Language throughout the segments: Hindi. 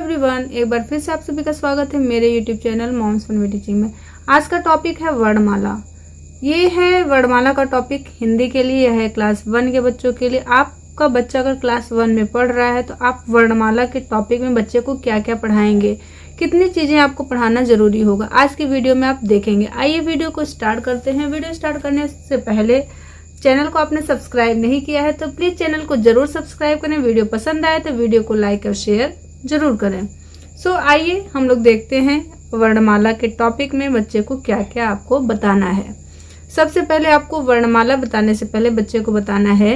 एवरीवन, एक बार फिर से आप सभी का स्वागत है मेरे YouTube channel moms fun with teaching में। आज का टॉपिक है वर्णमाला। ये है वर्णमाला का टॉपिक हिंदी के लिए है क्लास 1 के बच्चों के लिए। आपका बच्चा अगर क्लास 1 में पढ़ रहा है तो आप वर्णमाला के टॉपिक में बच्चे को क्या क्या पढ़ाएंगे, कितनी चीजें आपको पढ़ाना जरूरी होगा, आज की वीडियो में आप देखेंगे। आइए वीडियो को स्टार्ट करते हैं। वीडियो स्टार्ट करने से पहले चैनल को आपने सब्सक्राइब नहीं किया है तो प्लीज चैनल को जरूर सब्सक्राइब करें। वीडियो पसंद आए तो वीडियो को लाइक और शेयर जरूर करें। आइए हम लोग देखते हैं वर्णमाला के टॉपिक में बच्चे को क्या क्या आपको बताना है। सबसे पहले आपको वर्णमाला बताने से पहले बच्चे को बताना है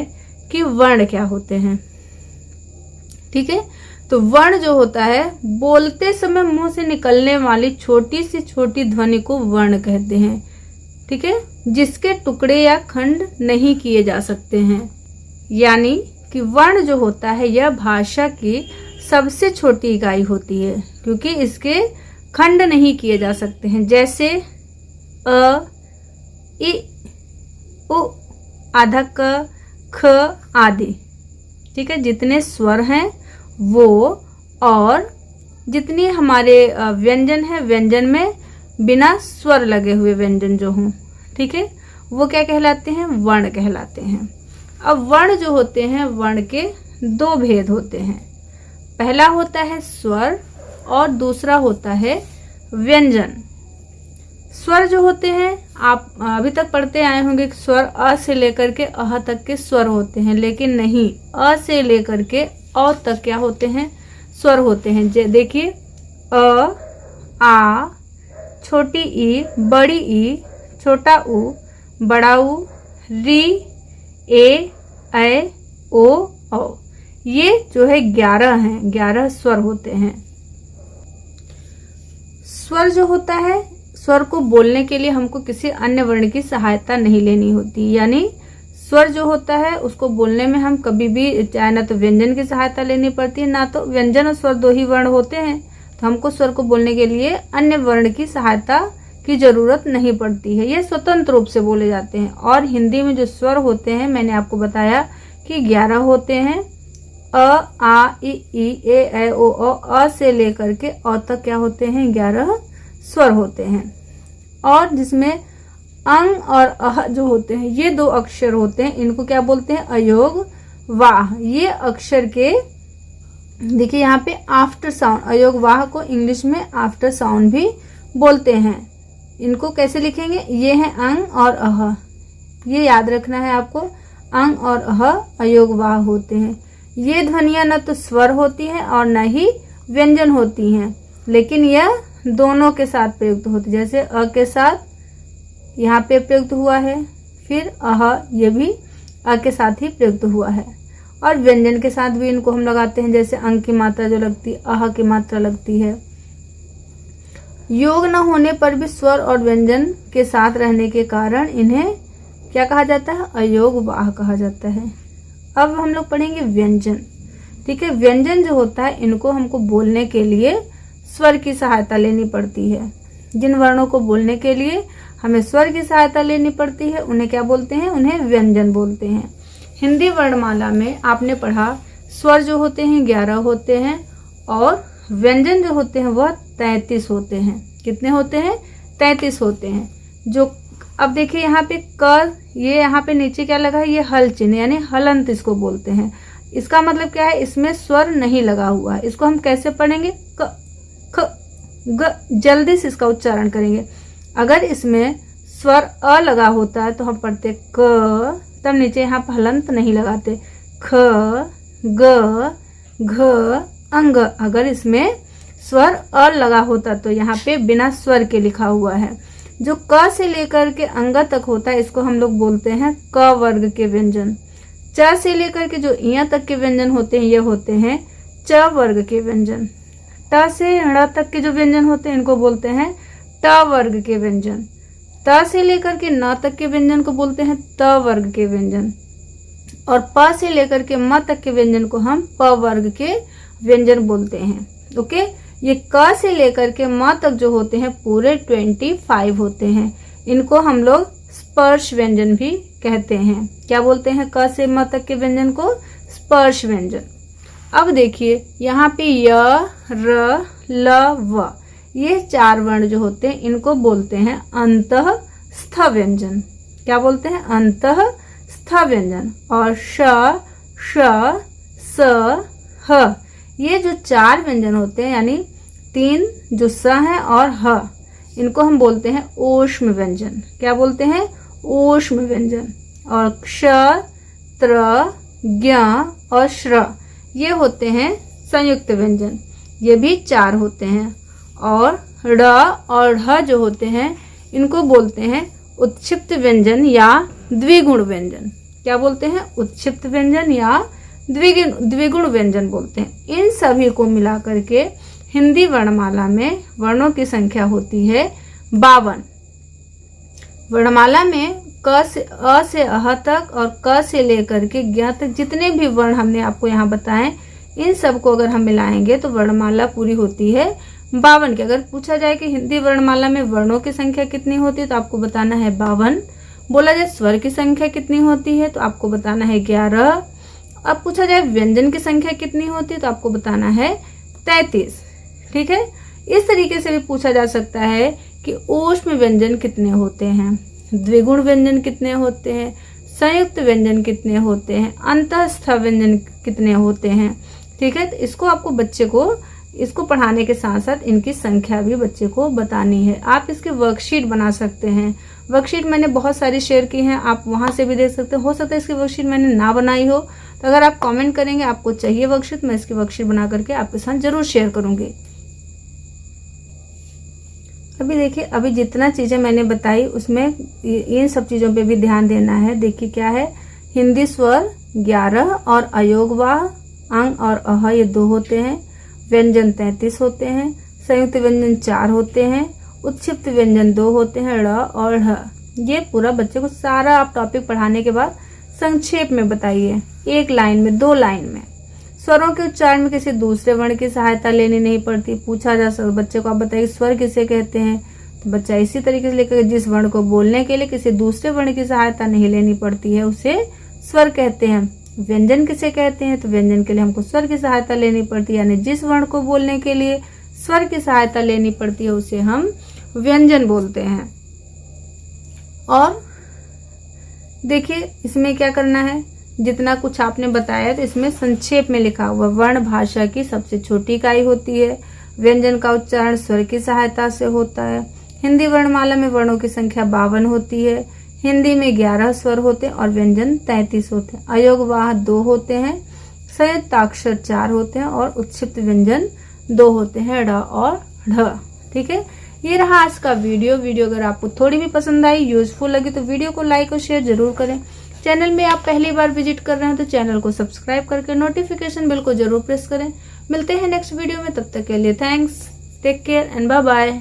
कि वर्ण क्या होते हैं। ठीक है, तो वर्ण जो होता है बोलते समय मुंह से निकलने वाली छोटी से छोटी ध्वनि को वर्ण कहते हैं। ठीक है, जिसके टुकड़े या खंड नहीं किए जा सकते हैं। यानी कि वर्ण जो होता है यह भाषा की सबसे छोटी इकाई होती है क्योंकि इसके खंड नहीं किए जा सकते हैं। जैसे अ, इ, उ, आधा क, ख आदि। ठीक है, जितने स्वर हैं वो और जितनी हमारे व्यंजन है, व्यंजन में बिना स्वर लगे हुए व्यंजन जो हों, ठीक है, वो क्या कहलाते हैं? वर्ण कहलाते हैं। अब वर्ण जो होते हैं, वर्ण के दो भेद होते हैं। पहला होता है स्वर और दूसरा होता है व्यंजन। स्वर जो होते हैं आप अभी तक पढ़ते आए होंगे कि स्वर अ से लेकर के अह तक के स्वर होते हैं, लेकिन नहीं, अ से लेकर के औ तक क्या होते हैं? स्वर होते हैं। देखिए अ, आ, छोटी ई, बड़ी ई, छोटा उ, बड़ा उ, री, ए, ऐ, ओ, औ। ये जो है 11 हैं, 11 स्वर होते हैं। स्वर जो होता है, स्वर को बोलने के लिए हमको किसी अन्य वर्ण की सहायता नहीं लेनी होती। यानी स्वर जो होता है उसको बोलने में हम कभी भी चाहे ना तो व्यंजन की सहायता लेनी पड़ती है, ना तो व्यंजन और स्वर दो ही वर्ण होते हैं, तो हमको स्वर को बोलने के लिए अन्य वर्ण की सहायता की जरूरत नहीं पड़ती है। ये स्वतंत्र रूप से बोले जाते हैं। और हिंदी में जो स्वर होते हैं मैंने आपको बताया कि 11 होते हैं। अ, आ, इ, ए, ऐ, ओ, अ से लेकर के अ तक क्या होते हैं? 11 स्वर होते हैं। और जिसमें अंग और अह जो होते हैं ये दो अक्षर होते हैं, इनको क्या बोलते हैं? अयोग वाह। ये अक्षर के देखिए यहाँ पे आफ्टर साउंड, अयोग वाह को इंग्लिश में आफ्टर साउंड भी बोलते हैं। इनको कैसे लिखेंगे? ये है अंग और अह, ये याद रखना है आपको। अंग और अह अयोग वाह होते हैं। ये ध्वनियां न तो स्वर होती हैं और न ही व्यंजन होती हैं, लेकिन यह दोनों के साथ प्रयुक्त होती है। जैसे अ के साथ यहाँ पे प्रयुक्त हुआ है, फिर अह ये भी अ के साथ ही प्रयुक्त हुआ है। और व्यंजन के साथ भी इनको हम लगाते हैं, जैसे अंग की मात्रा जो लगती है, अह की मात्रा लगती है। योग न होने पर भी स्वर और व्यंजन के साथ रहने के कारण इन्हें क्या कहा जाता है? अयोग वाह कहा जाता है। अब हम लोग पढ़ेंगे व्यंजन। ठीक है, व्यंजन जो होता है इनको हमको बोलने के लिए स्वर की सहायता लेनी पड़ती है। जिन वर्णों को बोलने के लिए हमें स्वर की सहायता लेनी पड़ती है उन्हें क्या बोलते हैं? उन्हें व्यंजन बोलते हैं। हिंदी वर्णमाला में आपने पढ़ा स्वर जो होते हैं 11 होते हैं और व्यंजन जो होते हैं वह 33 होते हैं। कितने होते हैं? 33 होते हैं। जो अब देखिए यहाँ पे क, ये यहाँ पे नीचे क्या लगा है? ये हल चिन्ह यानी हलंत इसको बोलते हैं। इसका मतलब क्या है? इसमें स्वर नहीं लगा हुआ है। इसको हम कैसे पढ़ेंगे? क, ख, ग, जल्दी से इसका उच्चारण करेंगे। अगर इसमें स्वर अ लगा होता है तो हम पढ़ते क, तब नीचे यहाँ पर हलंत नहीं लगाते। ख, ग, घ, अंग। अगर इसमें स्वर अ लगा होता तो यहाँ पे बिना स्वर के लिखा हुआ है। जो क से लेकर के अंग तक होता है इसको हम लोग बोलते हैं क वर्ग के व्यंजन। च से लेकर के जो इया तक के व्यंजन होते हैं ये होते हैं च वर्ग के व्यंजन। ट से ण तक के जो व्यंजन होते हैं इनको बोलते हैं ट वर्ग के व्यंजन। त से लेकर के न तक के व्यंजन को बोलते हैं त वर्ग के व्यंजन। और प से लेकर के म तक के व्यंजन को हम प वर्ग के व्यंजन बोलते हैं। ओके, ये क से लेकर के म तक जो होते हैं पूरे 25 होते हैं। इनको हम लोग स्पर्श व्यंजन भी कहते हैं। क्या बोलते हैं? क से म तक के व्यंजन को स्पर्श व्यंजन। अब देखिए यहाँ पे य, र, ल, व, ये 4 वर्ण जो होते हैं इनको बोलते हैं अंतःस्थ व्यंजन। क्या बोलते हैं? अंतःस्थ व्यंजन। और श, श, स, ह, ये जो 4 व्यंजन होते हैं यानी 3 जो स है और ह, इनको हम बोलते हैं ओष्म व्यंजन। क्या बोलते हैं? ओष्म व्यंजन। और क्ष, त्र, ज्ञ और श्र, ये होते हैं संयुक्त व्यंजन, ये भी 4 होते हैं। और ड़ और ढ जो होते हैं इनको बोलते हैं उत्क्षिप्त व्यंजन या द्विगुण व्यंजन। क्या बोलते हैं? उत्क्षिप्त व्यंजन या द्विगुण व्यंजन बोलते हैं। इन सभी को मिलाकर के हिंदी वर्णमाला में वर्णों की संख्या होती है 52। वर्णमाला में क से अ से अह तक और क से लेकर के ज्ञ तक जितने भी वर्ण हमने आपको यहाँ बताए, इन सब को अगर हम मिलाएंगे तो वर्णमाला पूरी होती है 52 की। अगर पूछा जाए कि हिंदी वर्णमाला में वर्णों की संख्या कितनी होती है तो आपको बताना है 52। बोला जाए स्वर की संख्या कितनी होती है तो आपको बताना है 11। अब पूछा जाए व्यंजन की संख्या कितनी होती है तो आपको बताना है 33। ठीक है, इस तरीके से भी पूछा जा सकता है कि ओष्म व्यंजन कितने होते हैं, द्विगुण व्यंजन कितने होते हैं, संयुक्त व्यंजन कितने होते हैं, अंतःस्थ व्यंजन कितने होते हैं। ठीक है, तो इसको आपको बच्चे को इसको पढ़ाने के साथ साथ इनकी संख्या भी बच्चे को बतानी है। आप इसके वर्कशीट बना सकते हैं। वर्कशीट मैंने बहुत सारी शेयर की हैं, आप वहां से भी देख सकते हैं। हो सकता है इसकी वर्कशीट मैंने ना बनाई हो, तो अगर आप कमेंट करेंगे आपको चाहिए वर्कशीट, मैं इसकी वर्कशीट बना करके आपके साथ जरूर शेयर करूंगी। अभी देखिए, अभी जितना चीजें मैंने बताई उसमें इन सब चीजों पे भी ध्यान देना है। देखिए क्या है, हिंदी स्वर 11 और अयोगवाह अंग और अह ये 2 होते हैं, व्यंजन 33 होते हैं, संयुक्त व्यंजन 4 होते हैं, उत्क्षिप्त व्यंजन 2 होते हैं, ड़ और ढ। ये पूरा बच्चे को सारा आप टॉपिक पढ़ाने के बाद संक्षेप में बताइए, 1 लाइन में, 2 लाइन में। स्वरों के उच्चारण में किसी दूसरे वर्ण की सहायता लेनी नहीं पड़ती। पूछा जा सकता बच्चे को आप बताइए स्वर किसे कहते हैं, तो बच्चा इसी तरीके से लेकर जिस वर्ण को बोलने के लिए किसी दूसरे वर्ण की सहायता नहीं लेनी पड़ती है उसे स्वर कहते हैं। व्यंजन किसे कहते हैं, तो व्यंजन के लिए हमको स्वर की सहायता लेनी पड़ती है, यानी जिस वर्ण को बोलने के लिए स्वर की सहायता लेनी पड़ती है उसे हम व्यंजन बोलते हैं। और देखिए इसमें क्या करना है, जितना कुछ आपने बताया तो इसमें संक्षेप में लिखा हुआ। वर्ण भाषा की सबसे छोटी इकाई होती है। व्यंजन का उच्चारण स्वर की सहायता से होता है। हिंदी वर्णमाला में वर्णों की संख्या 52 होती है। हिंदी में 11 स्वर होते हैं और व्यंजन 33 होते हैं। अयोगवाह 2 होते हैं, संयुक्ताक्षर 4 होते हैं और उत्क्षिप्त व्यंजन 2 होते हैं, ड़ और ढ। ठीक है, ये रहा आज का वीडियो। अगर आपको थोड़ी भी पसंद आई, यूजफुल लगी तो वीडियो को लाइक और शेयर जरूर करें। चैनल में आप पहली बार विजिट कर रहे हैं तो चैनल को सब्सक्राइब करके नोटिफिकेशन बेल को जरूर प्रेस करें। मिलते हैं नेक्स्ट वीडियो में, तब तक के लिए thanks, take care and bye bye.